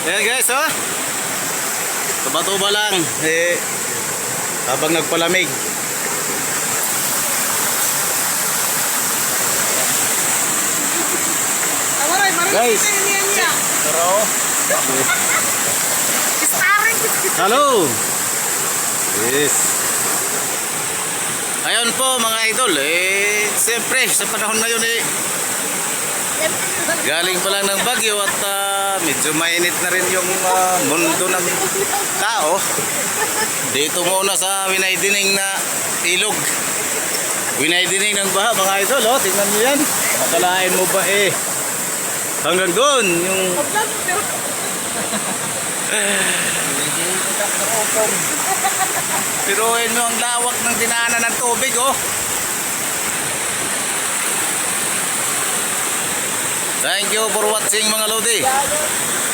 Ayan guys, oh. Tuba-tuba lang. Habang nagpalamig. Guys. Pero. Hello. Yes. Ayun po mga idol. Siyempre sa panahon ngayon galing pa lang ng bagyo at medyo mainit na rin yung mundo ng tao. Dito muna sa winaidining na ilog. Winaidining ng baha mga idol, oh. Tingnan nyo yan. Akalain mo ba hanggang doon yung piruin mo ang lawak ng dinaanan ng tubig, oh. Thank you for watching mga lodi.